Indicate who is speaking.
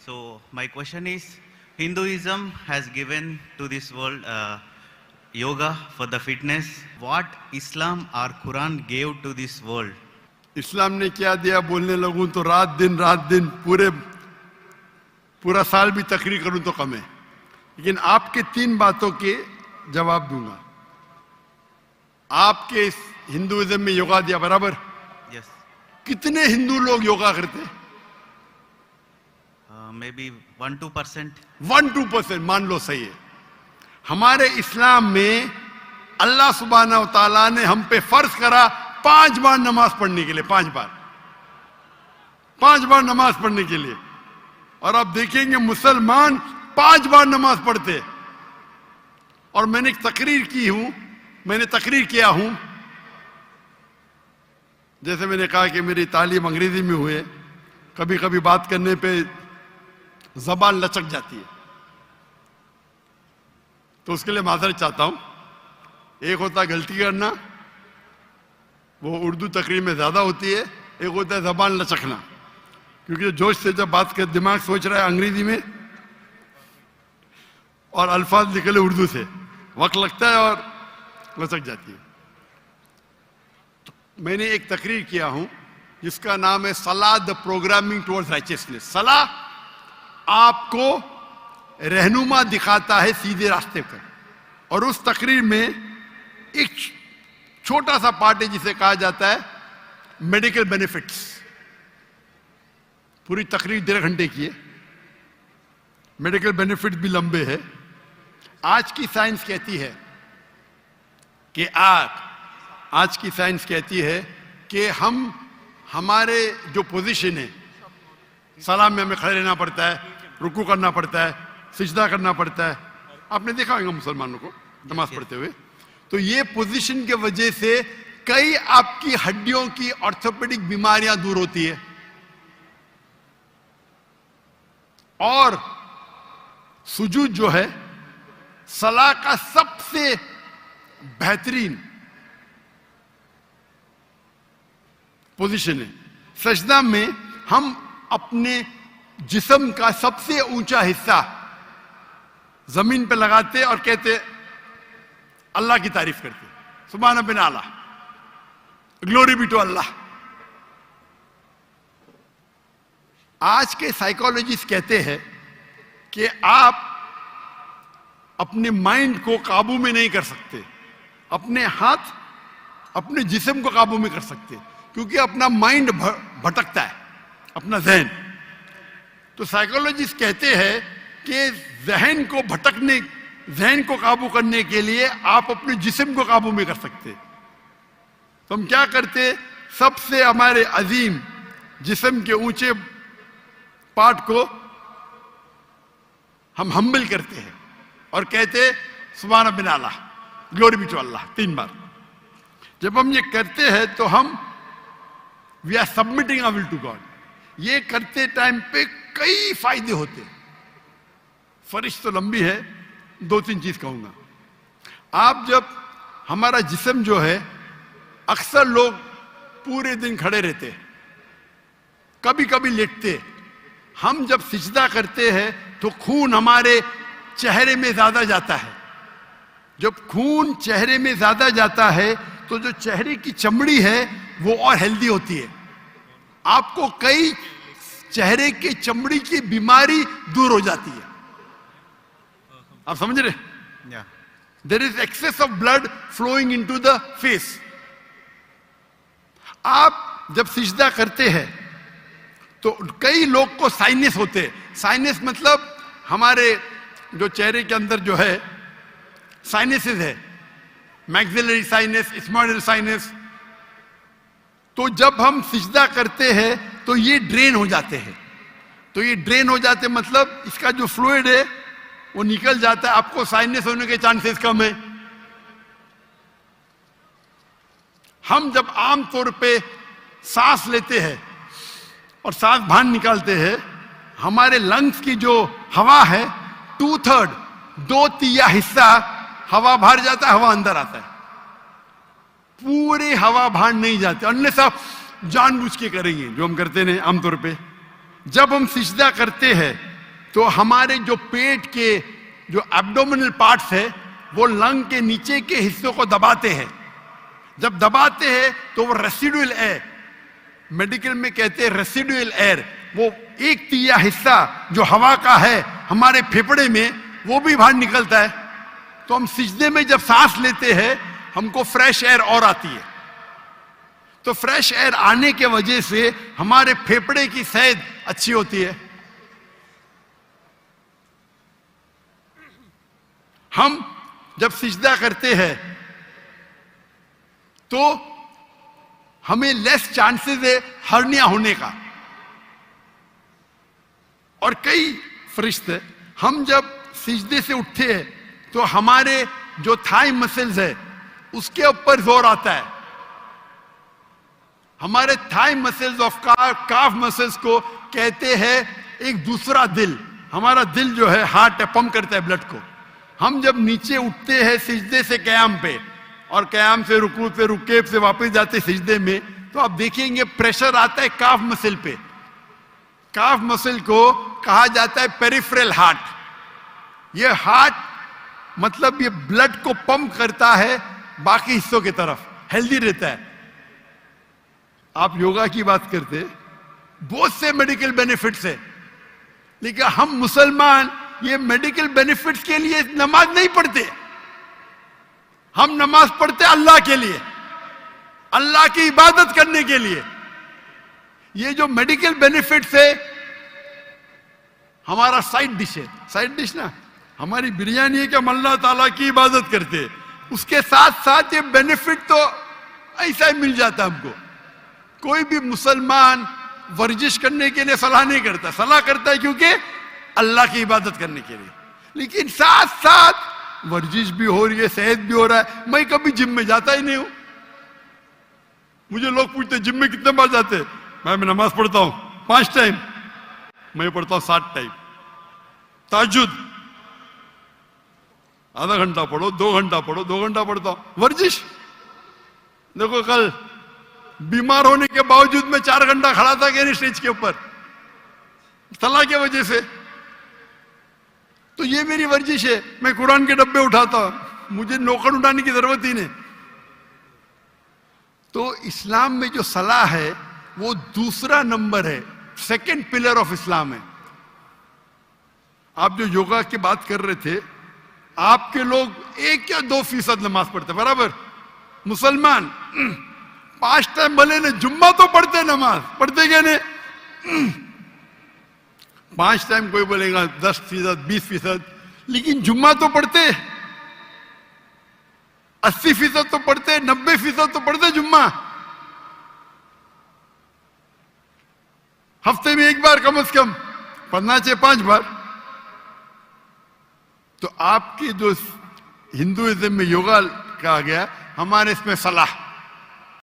Speaker 1: So my question is, Hinduism has given to this world yoga for the fitness. What Islam or Quran gave to this world?
Speaker 2: इस्लाम ने क्या दिया बोलने लगूं तो रात दिन पूरा साल भी तकरीर करूं तो कम है, लेकिन आपके 3 बातों के जवाब दूंगा। आपके हिंदुइज्म में योगा दिया बराबर।
Speaker 1: Yes.
Speaker 2: कितने हिंदू लोग योगा करते हैं?
Speaker 1: Maybe 1-2%.
Speaker 2: 1-2% मान लो सही है। हमारे इस्लाम में अल्लाह सुब्हानहू व तआला ने हम पे फर्ज करा 5 बार नमाज पढ़ने के लिए, 5 बार नमाज पढ़ने के लिए। और आप देखेंगे मुसलमान 5 बार नमाज पढ़ते हैं। और मैंने तकरीर किया हूं, जैसे मैंने कहा कि मेरी तालीम अंग्रेजी में हुई है, कभी कभी बात करने पे जबान लचक जाती है, तो उसके लिए माजरत चाहता हूं। एक होता है गलती करना, वो उर्दू तकरीर में ज्यादा होती है। एक होता है जबान लचकना, क्योंकि जोश से जब बात कर दिमाग सोच रहा है अंग्रेजी में और अल्फाज निकले उर्दू से, वक्त लगता है और लचक जाती है। तो मैंने एक तकरीर किया हूं जिसका नाम है सलाह द प्रोग्रामिंग टुवर्ड्स राइचियसनेस। सलाह आपको रहनुमा दिखाता है सीधे रास्ते पर। और उस तकरीर में एक छोटा सा पार्ट है जिसे कहा जाता है मेडिकल बेनिफिट्स। पूरी तकरीर 1.5 घंटे की है। मेडिकल बेनिफिट्स भी लंबे हैं। आज की साइंस कहती है कि हमारे जो पोजीशन है, सलाम में हमें खड़े रहना पड़ता है, रुकू करना पड़ता है, सिजदा करना पड़ता है। आपने देखा होगा मुसलमानों को नमाज पढ़ते हुए। तो ये पोजीशन के वजह से कई आपकी हड्डियों की ऑर्थोपेडिक बीमारियां दूर होती है। और सुजूद जो है सलाह का सबसे बेहतरीन पोजीशन है। सजदा में हम अपने जिस्म का सबसे ऊंचा हिस्सा जमीन पे लगाते और कहते अल्लाह की तारीफ करते, सुभान बिन आला, ग्लोरी बी टू अल्लाह। आज के साइकोलॉजिस्ट कहते हैं कि आप अपने माइंड को काबू में नहीं कर सकते, अपने हाथ अपने जिस्म को काबू में कर सकते, क्योंकि अपना माइंड भटकता है, अपना जहन। तो साइकोलॉजिस्ट कहते हैं कि जहन को काबू करने के लिए आप अपने जिस्म को काबू में कर सकते। तो हम क्या करते, सबसे हमारे अजीम जिस्म के ऊंचे पार्ट को हम हम्बल करते हैं और कहते सुभान बिन आला, ग्लोरी बी टू अल्लाह 3 बार। जब हम ये करते हैं तो हम we are submitting our will to God. ये करते टाइम पे कई फायदे होते। फरिश तो लंबी है, 2-3 चीज कहूंगा। आप जब हमारा जिस्म जो है, अक्सर लोग पूरे दिन खड़े रहते, कभी कभी लेटते। हम जब सिजदा करते हैं तो खून हमारे चेहरे में ज्यादा जाता है। जब खून चेहरे में ज्यादा जाता है तो जो चेहरे की चमड़ी है वो और हेल्दी होती है। आपको कई चेहरे की चमड़ी की बीमारी दूर हो जाती है। आप समझ रहे? There is excess of blood flowing into the face. आप जब सिजदा करते हैं तो कई लोग को साइनस होते हैं। साइनस मतलब हमारे जो चेहरे के अंदर जो है साइनसेस है, मैक्सिलरी साइनस, स्मॉइडल साइनस। तो जब हम सिजदा करते हैं तो ये ड्रेन हो जाते हैं। तो ये ड्रेन हो जाते मतलब इसका जो फ्लूइड है वो निकल जाता है, आपको साइनस होने के चांसेस कम है। हम जब आमतौर पे सांस लेते हैं और सांस बाहर निकालते हैं, हमारे लंग्स की जो हवा है 2/3 2/3 हिस्सा हवा बाहर जाता है, हवा अंदर आता है। पूरी हवा बाहर नहीं जाती, अनलेस आप जानबूझ के करेंगे, जो हम करते हैं आमतौर पे। जब हम सिजदा करते हैं तो हमारे जो पेट के जो एब्डोमिनल पार्ट्स है वो लंग के नीचे के हिस्सों को दबाते हैं। जब दबाते हैं तो वो रेसिडुअल एयर, मेडिकल में कहते हैं रेसिडुअल एयर, वो 1/3 हिस्सा जो हवा का है हमारे फेफड़े में वो भी बाहर निकलता है। तो हम सिजदे में जब सांस लेते हैं हमको फ्रेश एयर और आती है। तो फ्रेश एयर आने के वजह से हमारे फेफड़े की सेहत अच्छी होती है। हम जब सिजदा करते हैं तो हमें लेस चांसेस है हर्निया होने का। और कई फरिश्ते, हम जब सिजदे से उठते हैं तो हमारे जो थाई मसल्स है उसके ऊपर जोर आता है। हमारे thigh muscles of calf muscles को कहते हैं एक दूसरा दिल। हमारा दिल जो है हार्ट पंप करता है ब्लड को। हम जब नीचे उठते हैं सिजदे से कयाम पे और कयाम से रुकू पे रुके से वापस जाते सिजदे में, तो आप देखेंगे प्रेशर आता है काफ मसल पे। काफ मसल को कहा जाता है पेरिफेरल हार्ट। ये हार्ट मतलब ये ब्लड को पंप करता है बाकी हिस्सों की तरफ, हेल्दी रहता है। आप योगा की बात करते, बहुत से मेडिकल बेनिफिट्स है, लेकिन हम मुसलमान ये मेडिकल बेनिफिट्स के लिए नमाज नहीं पढ़ते। हम नमाज पढ़ते अल्लाह के लिए, अल्लाह की इबादत करने के लिए। ये जो मेडिकल बेनिफिट्स है हमारा साइड डिश है। साइड डिश ना हमारी बिरयानी है कि हम अल्लाह ताला की इबादत करते हैं, उसके साथ साथ ये बेनिफिट तो ऐसा ही मिल जाता है हमको। कोई भी मुसलमान वर्जिश करने के लिए सलाह नहीं करता, सलाह करता है क्योंकि अल्लाह की इबादत करने के लिए। लेकिन साथ साथ वर्जिश भी हो रही है, सेहत भी हो रहा है। मैं कभी जिम में जाता ही नहीं हूं। मुझे लोग पूछते जिम में कितने बार जाते? मैं नमाज पढ़ता हूं 5 टाइम, मैं पढ़ता हूं 7 टाइम। ताजुद आधा घंटा पढ़ो, 2 घंटा पढ़ो, 2 घंटा पढ़ता हूं। वर्जिश देखो, कल बीमार होने के बावजूद मैं 4 घंटा खड़ा था कि नहीं स्टेज के ऊपर, सलाह की वजह से। तो ये मेरी वर्जिश है। मैं कुरान के डब्बे उठाता हूं, मुझे नौकर उठाने की जरूरत ही नहीं। तो इस्लाम में जो सलाह है वो दूसरा नंबर है, सेकंड पिलर ऑफ इस्लाम है। आप जो योगा की बात कर रहे थे, आपके लोग 1 या 2% नमाज पढ़ते, बराबर। मुसलमान 5 टाइम भले ने जुम्मा तो पढ़ते, नमाज पढ़ते क्या नहीं? 5 टाइम कोई बोलेगा 10%, 20%, लेकिन जुम्मा तो पढ़ते। 80% तो पढ़ते, 90% तो पढ़ते जुम्मा। हफ्ते में 1 बार कम से कम पढ़ना चाहिए, 5 बार। तो आपकी जो हिंदुइज्म में योगा कहा गया, हमारे इसमें सलाह